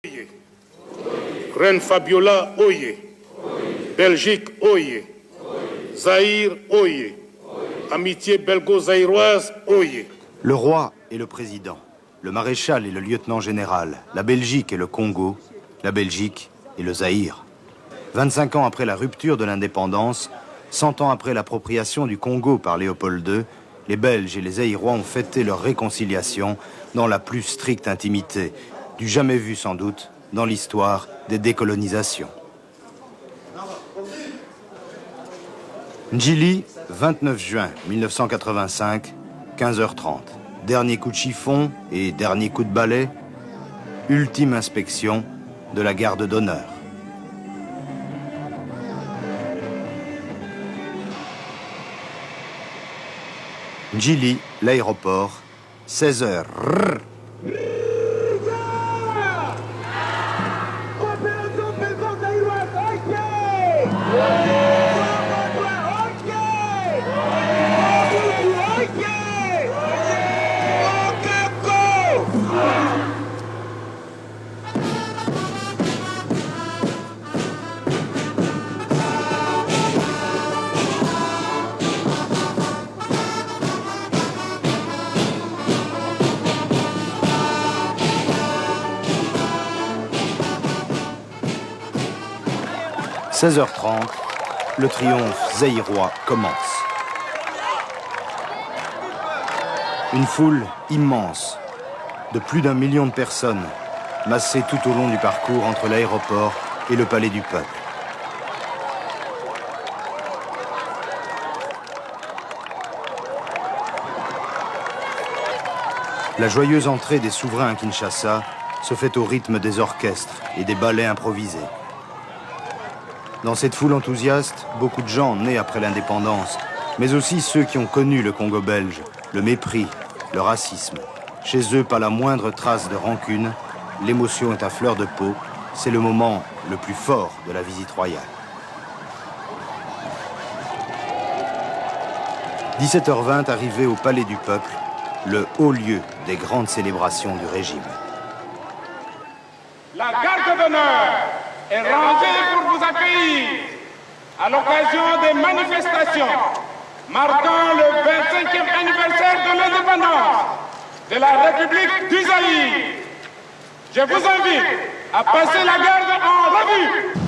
Oye. Reine Fabiola, oye. Belgique, oye. Zaïre, oye. Amitié belgo-zaïroise, oye. Le roi et le président, le maréchal et le lieutenant général, la Belgique et le Congo, la Belgique et le Zaïre. 25 ans après la rupture de l'indépendance, 100 ans après l'appropriation du Congo par Léopold II, les Belges et les Zaïrois ont fêté leur réconciliation dans la plus stricte intimité, du jamais vu sans doute dans l'histoire des décolonisations. Ndjili, 29 juin 1985, 15h30. Dernier coup de chiffon et dernier coup de balai, ultime inspection de la garde d'honneur. Ndjili, l'aéroport, 16h. « 16h30, le triomphe zaïrois commence. Une foule immense, de plus d'1 million de personnes, massées tout au long du parcours entre l'aéroport et le palais du peuple. La joyeuse entrée des souverains à Kinshasa se fait au rythme des orchestres et des ballets improvisés. Dans cette foule enthousiaste, beaucoup de gens nés après l'indépendance, mais aussi ceux qui ont connu le Congo belge, le mépris, le racisme. Chez eux, pas la moindre trace de rancune, l'émotion est à fleur de peau, c'est le moment le plus fort de la visite royale. 17h20, arrivé au Palais du Peuple, le haut lieu des grandes célébrations du régime. La garde d'honneur est rangée pour vous accueillir à l'occasion des manifestations marquant le 25e anniversaire de l'indépendance de la République du Zaïre. Je vous invite à passer la garde en revue.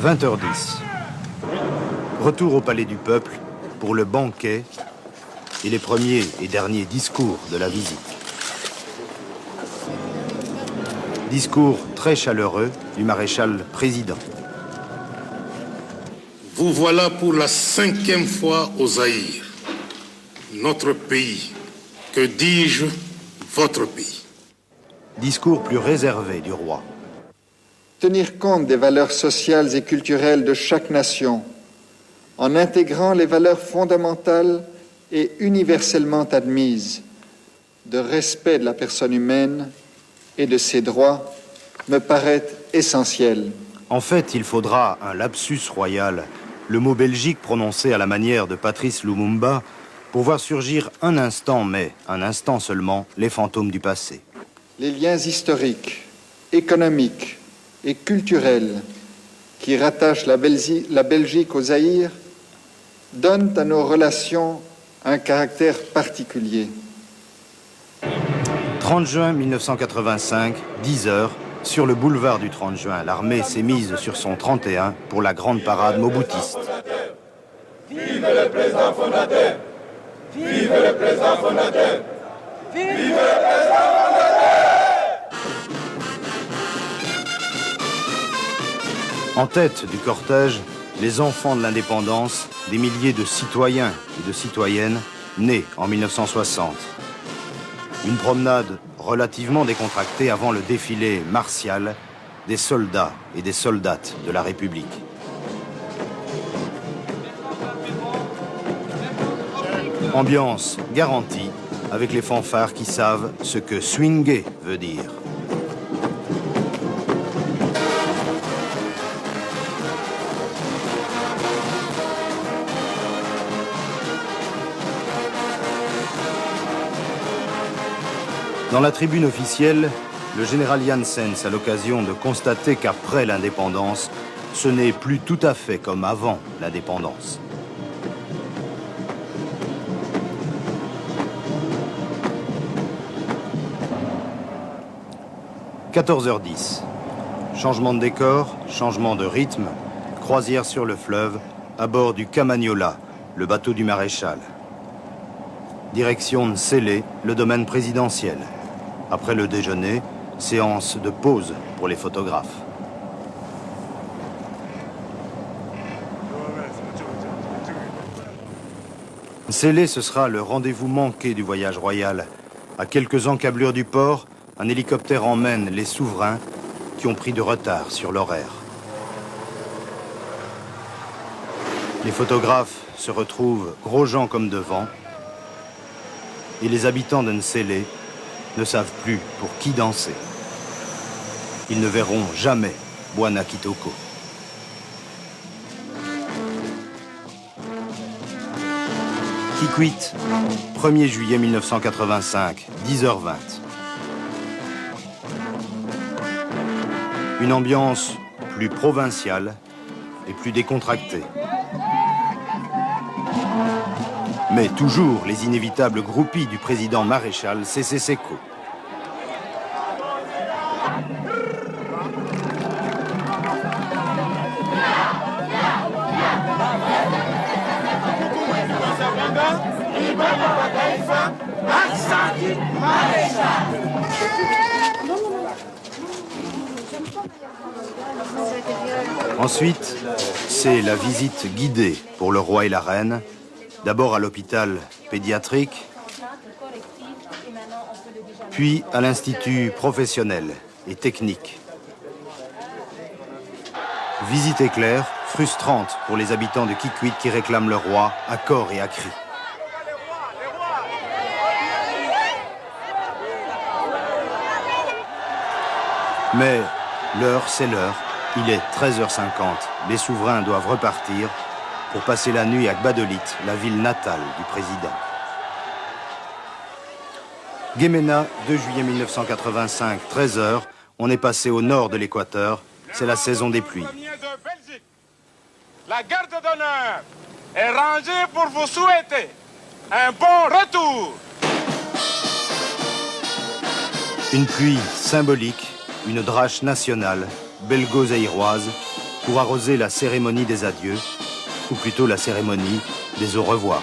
« 20h10. Retour au Palais du Peuple pour le banquet et les premiers et derniers discours de la visite. Discours très chaleureux du maréchal président. Vous voilà pour la 5e fois au Zaïre, notre pays, que dis-je, votre pays. Discours plus réservé du roi. Tenir compte des valeurs sociales et culturelles de chaque nation, en intégrant les valeurs fondamentales et universellement admises de respect de la personne humaine et de ses droits, me paraît essentiel. En fait, il faudra un lapsus royal, le mot Belgique prononcé à la manière de Patrice Lumumba, pour voir surgir un instant, mais un instant seulement, les fantômes du passé. Les liens historiques, économiques et culturels qui rattachent la Belgique au Zaïre donnent à nos relations un caractère particulier. 30 juin 1985, 10h, sur le boulevard du 30 juin, l'armée s'est mise sur son 31 pour la grande parade moboutiste. Vive le président fondateur! Vive le président fondateur! Vive le président fondateur! En tête du cortège, les enfants de l'indépendance, des milliers de citoyens et de citoyennes nés en 1960. Une promenade relativement décontractée avant le défilé martial des soldats et des soldates de la République. Ambiance garantie, avec les fanfares qui savent ce que swinguer veut dire. Dans la tribune officielle, le général Janssens a l'occasion de constater qu'après l'indépendance, ce n'est plus tout à fait comme avant l'indépendance. « 14h10. Changement de décor, changement de rythme, croisière sur le fleuve, à bord du Camagnola, le bateau du maréchal. Direction Nsélé, le domaine présidentiel. Après le déjeuner, séance de pause pour les photographes. Nsélé, ce sera le rendez-vous manqué du voyage royal. À quelques encablures du port, un hélicoptère emmène les souverains qui ont pris de retard sur l'horaire. Les photographes se retrouvent gros gens comme devant et les habitants de Nsélé ne savent plus pour qui danser. Ils ne verront jamais Bwana Kitoko. Kikwit, 1er juillet 1985, 10h20. Une ambiance plus provinciale et plus décontractée. Mais toujours les inévitables groupies du président maréchal Sese Seko. Ensuite, c'est la visite guidée pour le roi et la reine. D'abord à l'hôpital pédiatrique, puis à l'institut professionnel et technique. Visite éclair, frustrante pour les habitants de Kikwit qui réclament le roi à corps et à cri. Mais l'heure, c'est l'heure. Il est 13h50. Les souverains doivent repartir pour passer la nuit à Gbadolit, la ville natale du président. Guémena, 2 juillet 1985, 13h. On est passé au nord de l'équateur. C'est la saison des pluies. La garde d'honneur est rangée pour vous souhaiter un bon retour. Une pluie symbolique, une drache nationale, belgo-zaïroise, pour arroser la cérémonie des adieux, ou plutôt la cérémonie des au revoir.